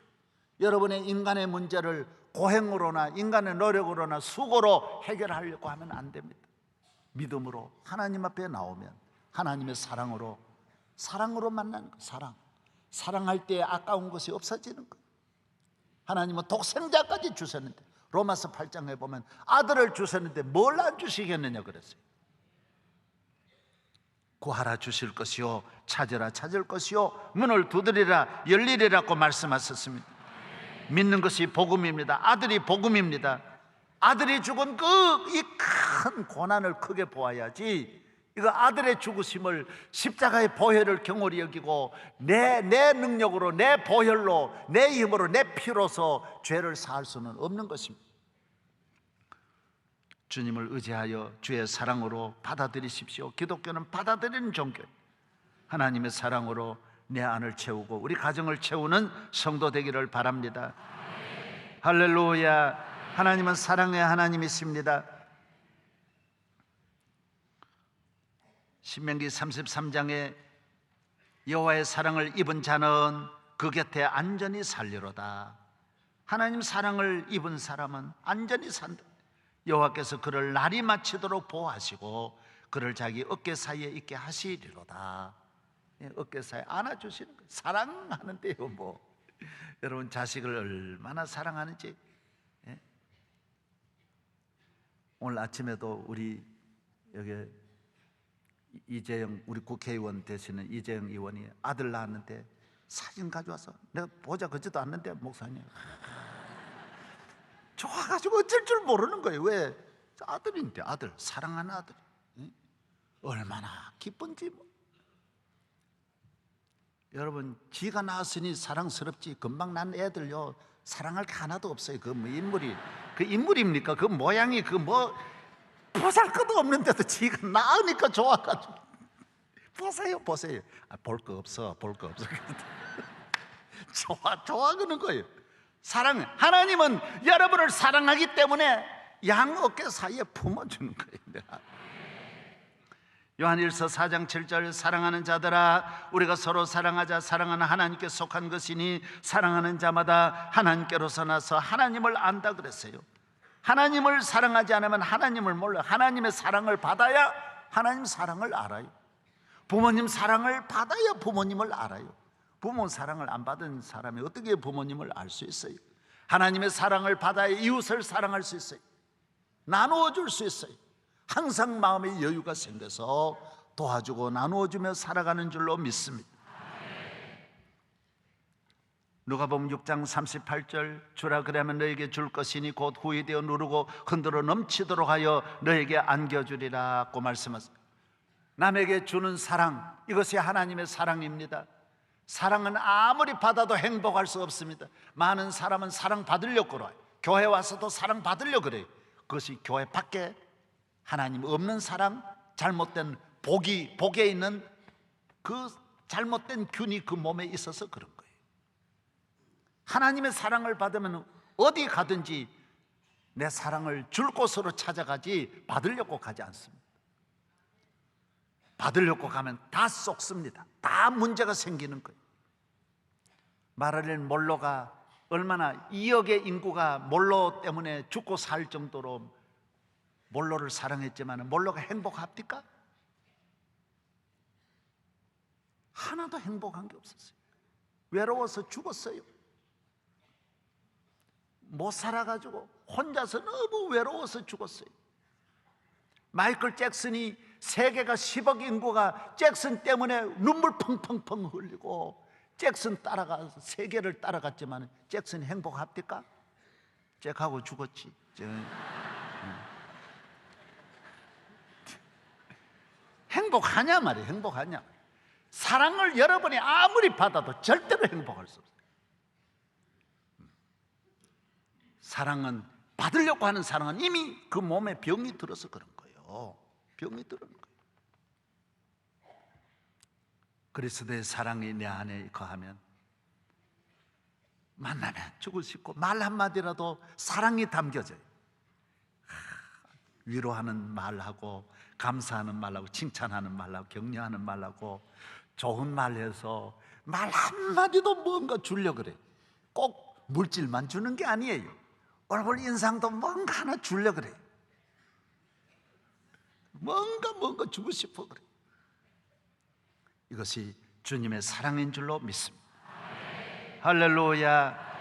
S4: 여러분의 인간의 문제를 고행으로나 인간의 노력으로나 수고로 해결하려고 하면 안 됩니다. 믿음으로 하나님 앞에 나오면 하나님의 사랑으로 만나는 거. 사랑할 때 아까운 것이 없어지는 거. 하나님은 독생자까지 주셨는데, 로마서 8장에 보면 아들을 주셨는데 뭘 안 주시겠느냐 그랬어요. 구하라 주실 것이요, 찾으라 찾을 것이요, 문을 두드리라 열리리라고 말씀하셨습니다. 믿는 것이 복음입니다. 아들이 복음입니다. 아들이 죽은 그 이 큰 고난을 크게 보아야지, 이거 아들의 죽으심을, 십자가의 보혈을 경홀히 여기고 내 능력으로, 내 보혈로, 내 힘으로, 내 피로서 죄를 사할 수는 없는 것입니다. 주님을 의지하여 주의 사랑으로 받아들이십시오. 기독교는 받아들이는 종교예요. 하나님의 사랑으로 내 안을 채우고 우리 가정을 채우는 성도 되기를 바랍니다. 할렐루야. 하나님은 사랑의 하나님이십니다. 신명기 33장에 여호와의 사랑을 입은 자는 그 곁에 안전히 살리로다. 하나님 사랑을 입은 사람은 안전히 산다. 여호와께서 그를 날이 마치도록 보호하시고 그를 자기 어깨 사이에 있게 하시리로다. 어깨 사이에 안아주시는 거예요. 사랑하는데요 뭐. 여러분 자식을 얼마나 사랑하는지. 오늘 아침에도 우리 여기 이재영, 우리 국회의원 되시는 이재영 의원이 아들 낳았는데 사진 가져와서 내가 보자 그지도 않는데 목사님 좋아가지고 어쩔 줄 모르는 거예요. 왜? 아들인데, 아들, 사랑하는 아들. 얼마나 기쁜지 뭐. 여러분 지가 낳았으니 사랑스럽지 금방 난 애들요 사랑할 게 하나도 없어요. 그 뭐 인물이 그 인물입니까? 그 모양이 그 뭐 보잘것도 없는데도 지가 낳으니까 좋아가지고 보세요. 볼 거 없어. 좋아하는 거예요. 사랑. 하나님은 여러분을 사랑하기 때문에 양 어깨 사이에 품어주는 거예요. 요한일서 4장 7절 사랑하는 자들아 우리가 서로 사랑하자. 사랑하는 하나님께 속한 것이니 사랑하는 자마다 하나님께로서 나서 하나님을 안다 그랬어요. 하나님을 사랑하지 않으면 하나님을 몰라요. 하나님의 사랑을 받아야 하나님 사랑을 알아요. 부모님 사랑을 받아야 부모님을 알아요. 부모 사랑을 안 받은 사람이 어떻게 부모님을 알 수 있어요? 하나님의 사랑을 받아야 이웃을 사랑할 수 있어요. 나누어 줄 수 있어요. 항상 마음의 여유가 생겨서 도와주고 나누어주며 살아가는 줄로 믿습니다. 누가복음 6장 38절 주라 그러면 너에게 줄 것이니 곧 후이 되어 누르고 흔들어 넘치도록 하여 너에게 안겨주리라고 말씀하셨습니다. 남에게 주는 사랑, 이것이 하나님의 사랑입니다. 사랑은 아무리 받아도 행복할 수 없습니다. 많은 사람은 사랑 받으려고 그래요. 교회 와서도 사랑 받으려고 그래요. 그것이 교회 밖에 하나님 없는 사랑, 잘못된 복에 있는 그 잘못된 균이 그 몸에 있어서 그런 거예요. 하나님의 사랑을 받으면 어디 가든지 내 사랑을 줄 곳으로 찾아가지 받으려고 가지 않습니다. 받으려고 가면 다 쏙습니다. 다 문제가 생기는 거예요. 마를린 몰로가 얼마나 2억의 인구가 몰로 때문에 죽고 살 정도로 몰로를 사랑했지만 몰로가 행복합니까? 하나도 행복한 게 없었어요. 외로워서 죽었어요. 못 살아가지고 혼자서 너무 외로워서 죽었어요. 마이클 잭슨이 세계가 10억 인구가 잭슨 때문에 눈물 펑펑펑 흘리고 잭슨 따라가서 세계를 따라갔지만 잭슨이 행복합니까? 잭하고 죽었지. 행복하냐 말이에요. 행복하냐. 사랑을 여러분이 아무리 받아도 절대로 행복할 수 없어요. 사랑은 받으려고 하는 사랑은 이미 그 몸에 병이 들어서 그런 거예요. 병이 들어는 거예요. 그리스도의 사랑이 내 안에 거하면 만나면 죽을 수 있고 말 한마디라도 사랑이 담겨져요. 위로하는 말하고 감사하는 말하고 칭찬하는 말하고 격려하는 말하고 좋은 말해서 말 한마디도 뭔가 주려고 그래. 꼭 물질만 주는 게 아니에요. 얼굴 인상도 뭔가 하나 주려고 그래. 뭔가 주고 싶어 그래. 이것이 주님의 사랑인 줄로 믿습니다. 할렐루야.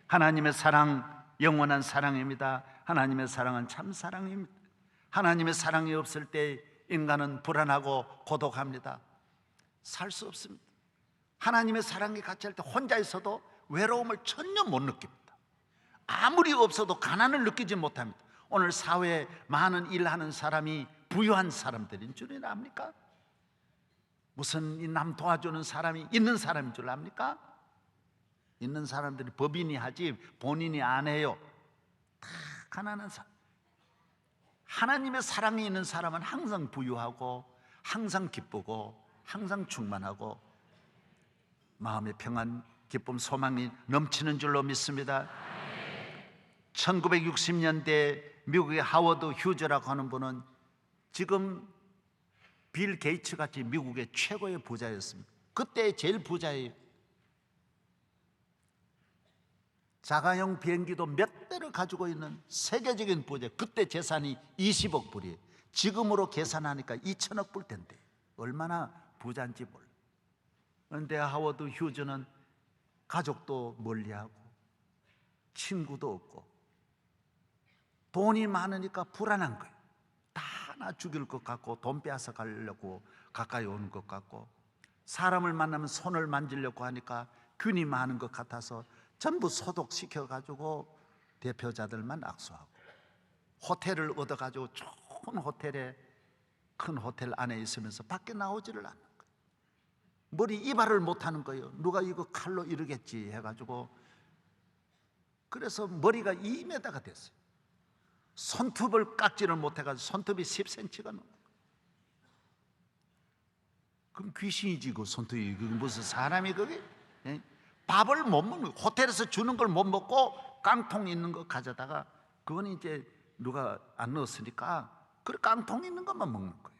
S4: 하나님의 사랑 영원한 사랑입니다. 하나님의 사랑은 참 사랑입니다. 하나님의 사랑이 없을 때 인간은 불안하고 고독합니다. 살 수 없습니다. 하나님의 사랑이 같이 할 때 혼자 있어도 외로움을 전혀 못 느낍니다. 아무리 없어도 가난을 느끼지 못합니다. 오늘 사회에 많은 일하는 사람이 부유한 사람들인 줄이나 압니까? 무슨 남 도와주는 사람이 있는 사람인 줄 압니까? 있는 사람들이 법인이 하지 본인이 안 해요. 다 가난한 사람. 하나님의 사랑이 있는 사람은 항상 부유하고 항상 기쁘고 항상 충만하고 마음의 평안, 기쁨, 소망이 넘치는 줄로 믿습니다. 1960년대 미국의 하워드 휴저라고 하는 분은 지금 빌 게이츠 같이 미국의 최고의 부자였습니다. 그때 제일 부자예요. 자가용 비행기도 몇 대를 가지고 있는 세계적인 부자. 그때 재산이 20억 불이에요. 지금으로 계산하니까 2천억 불 된대. 얼마나 부자인지 몰라. 그런데 하워드 휴즈는 가족도 멀리하고 친구도 없고 돈이 많으니까 불안한 거예요. 다 나 죽일 것 같고 돈 빼앗아 가려고 가까이 오는 것 같고 사람을 만나면 손을 만지려고 하니까 균이 많은 것 같아서 전부 소독시켜가지고 대표자들만 악수하고 호텔을 얻어가지고 좋은 호텔에 큰 호텔 안에 있으면서 밖에 나오지를 않는 거예요. 머리 이발을 못하는 거예요. 누가 이거 칼로 이르겠지 해가지고. 그래서 머리가 2m가 됐어요. 손톱을 깎지를 못해가지고 손톱이 10cm가 넘어요. 그럼 귀신이지 그 손톱이. 그게 무슨 사람이 그게? 예? 밥을 못 먹는 거예요. 호텔에서 주는 걸 못 먹고 깡통 있는 거 가져다가 그건 이제 누가 안 넣었으니까 그 깡통 있는 것만 먹는 거예요.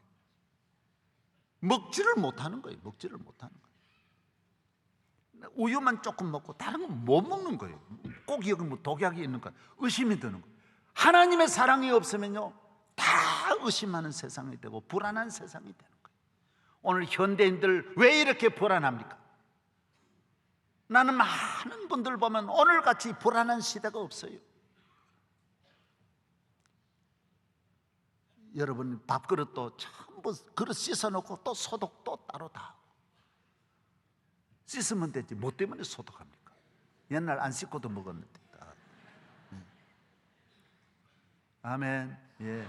S4: 먹지를 못하는 거예요. 먹지를 못하는 거예요. 우유만 조금 먹고 다른 건 못 먹는 거예요. 꼭 여기 뭐 독약이 있는 거야. 의심이 드는 거예요. 하나님의 사랑이 없으면요 다 의심하는 세상이 되고 불안한 세상이 되는 거예요. 오늘 현대인들 왜 이렇게 불안합니까? 나는 많은 분들 보면 오늘같이 불안한 시대가 없어요. 여러분 밥그릇도 전부 그릇 씻어놓고 또 소독도 따로 다 하고. 씻으면 되지 뭐 때문에 소독합니까? 옛날 안 씻고도 먹었는데. 아멘. 예.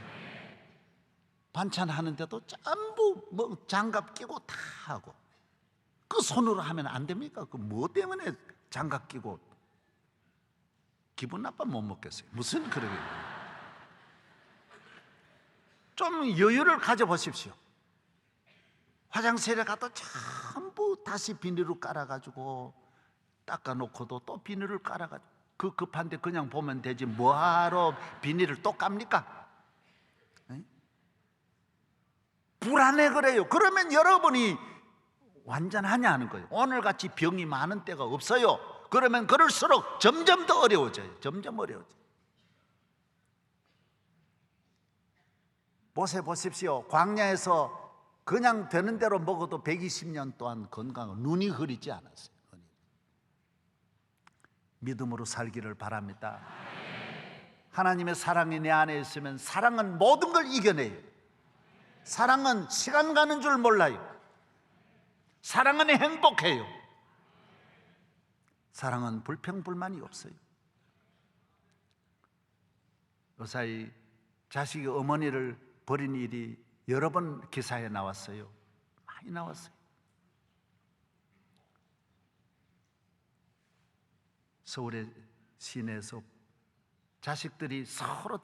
S4: 반찬 하는데도 전부 뭐 장갑 끼고 다 하고. 그 손으로 하면 안 됩니까? 그 뭐 때문에 장갑 끼고 기분 나빠 못 먹겠어요. 무슨 그러게. 좀 여유를 가져보십시오. 화장실에 가도 전부 다시 비닐을 깔아가지고 닦아놓고도 또 비닐을 깔아가지고 그 급한데 그냥 보면 되지 뭐하러 비닐을 또 깝니까? 에? 불안해 그래요. 그러면 여러분이 완전하냐 하는 거예요. 오늘같이 병이 많은 때가 없어요. 그러면 그럴수록 점점 더 어려워져요. 점점 어려워져요. 보십시오. 광야에서 그냥 되는 대로 먹어도 120년 동안 건강을 눈이 흐리지 않았어요. 믿음으로 살기를 바랍니다. 하나님의 사랑이 내 안에 있으면 사랑은 모든 걸 이겨내요. 사랑은 시간 가는 줄 몰라요. 사랑은 행복해요. 사랑은 불평불만이 없어요. 요사이 자식이 어머니를 버린 일이 여러 번 기사에 나왔어요. 많이 나왔어요. 서울의 시내에서 자식들이 서로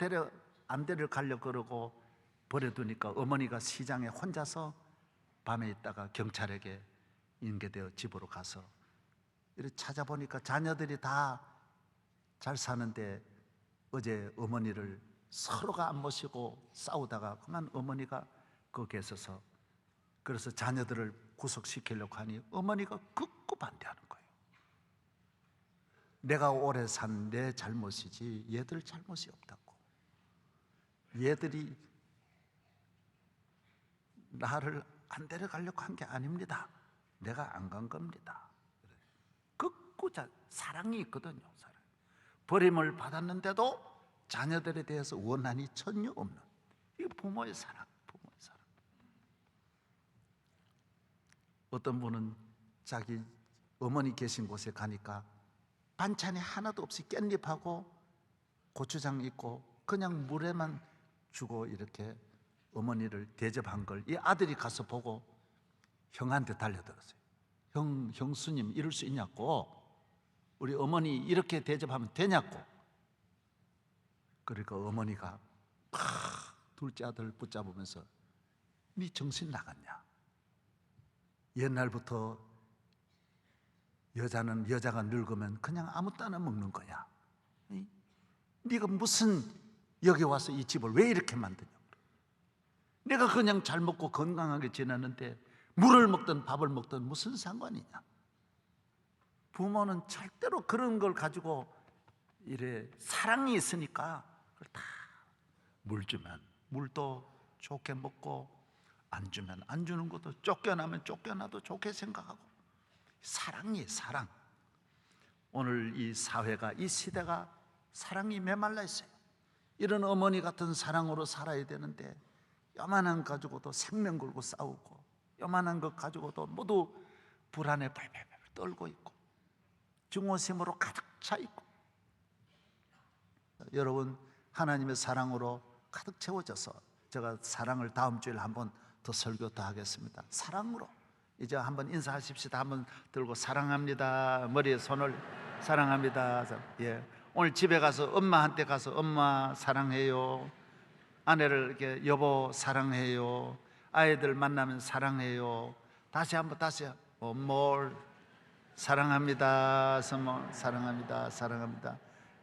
S4: 안 데려가려고 그러고 버려두니까 어머니가 시장에 혼자서 밤에 있다가 경찰에게 인계되어 집으로 가서 이렇게 찾아보니까 자녀들이 다 잘 사는데 어제 어머니를 서로가 안 모시고 싸우다가 그만 어머니가 거기에 있어서 그래서 자녀들을 구속시키려고 하니 어머니가 극구 반대하는 거예요. 내가 오래 산 내 잘못이지 얘들 잘못이 없다고. 얘들이 나를 안 데려가려고 한 게 아닙니다. 내가 안 간 겁니다. 극구 사랑이 있거든요. 사랑. 버림을 받았는데도 자녀들에 대해서 원한이 전혀 없는 이 부모의 사랑, 부모의 사랑. 어떤 분은 자기 어머니 계신 곳에 가니까 반찬이 하나도 없이 깻잎하고 고추장 있고 그냥 물에만 주고 이렇게 어머니를 대접한 걸 이 아들이 가서 보고 형한테 달려들었어요. 형수님 이럴 수 있냐고. 우리 어머니 이렇게 대접하면 되냐고. 그러니까 어머니가 둘째 아들 붙잡으면서 네 정신 나갔냐? 옛날부터 여자는 여자가 늙으면 그냥 아무 때나 먹는 거야. 네가 무슨 여기 와서 이 집을 왜 이렇게 만드냐? 내가 그냥 잘 먹고 건강하게 지내는데 물을 먹든 밥을 먹든 무슨 상관이냐? 부모는 절대로 그런 걸 가지고 이래 사랑이 있으니까 그걸 다 물 주면 물도 좋게 먹고 안 주면 안 주는 것도 쫓겨나면 쫓겨나도 좋게 생각하고 사랑이에요, 사랑. 오늘 이 사회가 이 시대가 사랑이 메말라 있어요. 이런 어머니 같은 사랑으로 살아야 되는데 요만한 가지고도 생명 걸고 싸우고 요만한 것 가지고도 모두 불안에 발발발 떨고 있고 증오심으로 가득 차 있고 여러분 하나님의 사랑으로 가득 채워져서 제가 사랑을 다음 주일 한번 더 설교 더 하겠습니다. 사랑으로 이제 한번 인사하십시다. 한번 들고 사랑합니다. 머리에 손을 사랑합니다. 예. 오늘 집에 가서 엄마한테 가서 엄마 사랑해요. 아내를 이렇게 여보 사랑해요. 아이들 만나면 사랑해요. 다시 한번 뭘 사랑합니다. 사랑합니다. 사랑합니다.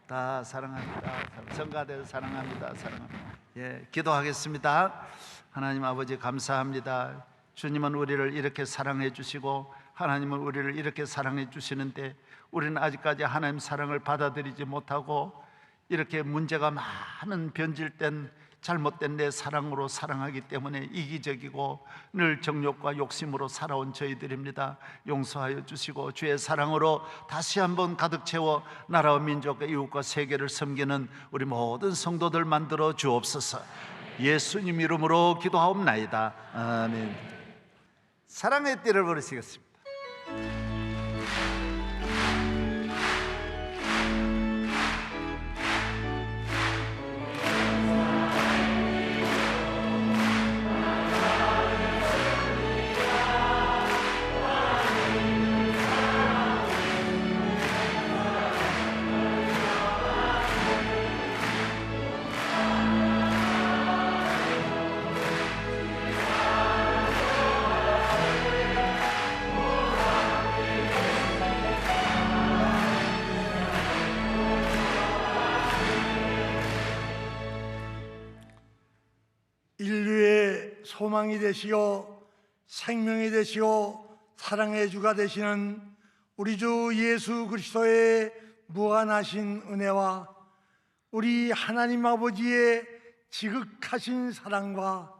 S4: 다 사랑합니다. 정가들 사랑합니다. 사랑합니다. 예, 기도하겠습니다. 하나님 아버지 감사합니다. 주님은 우리를 이렇게 사랑해 주시고 하나님은 우리를 이렇게 사랑해 주시는데 우리는 아직까지 하나님 사랑을 받아들이지 못하고 이렇게 문제가 많은 변질된 잘못된 내 사랑으로 사랑하기 때문에 이기적이고 늘 정욕과 욕심으로 살아온 저희들입니다. 용서하여 주시고 주의 사랑으로 다시 한번 가득 채워 나라와 민족과 이웃과 세계를 섬기는 우리 모든 성도들 만들어 주옵소서. 예수님 이름으로 기도하옵나이다. 아멘. 사랑의 띠를 부르시겠습니다.
S5: 인류의 소망이 되시어 생명이 되시어 사랑의 주가 되시는 우리 주 예수 그리스도의 무한하신 은혜와 우리 하나님 아버지의 지극하신 사랑과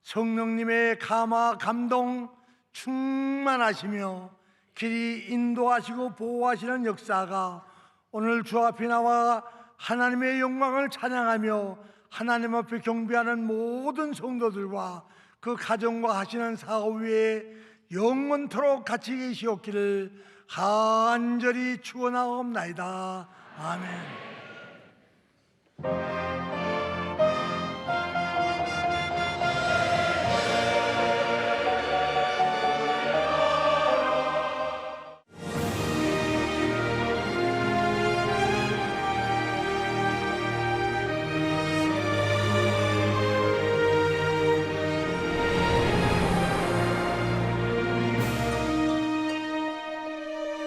S5: 성령님의 감화 감동 충만하시며 길이 인도하시고 보호하시는 역사가 오늘 주 앞에 나와 하나님의 영광을 찬양하며 하나님 앞에 경배하는 모든 성도들과 그 가정과 하시는 사업 위에 영원토록 같이 계시옵기를 간절히 축원하옵나이다. 아멘.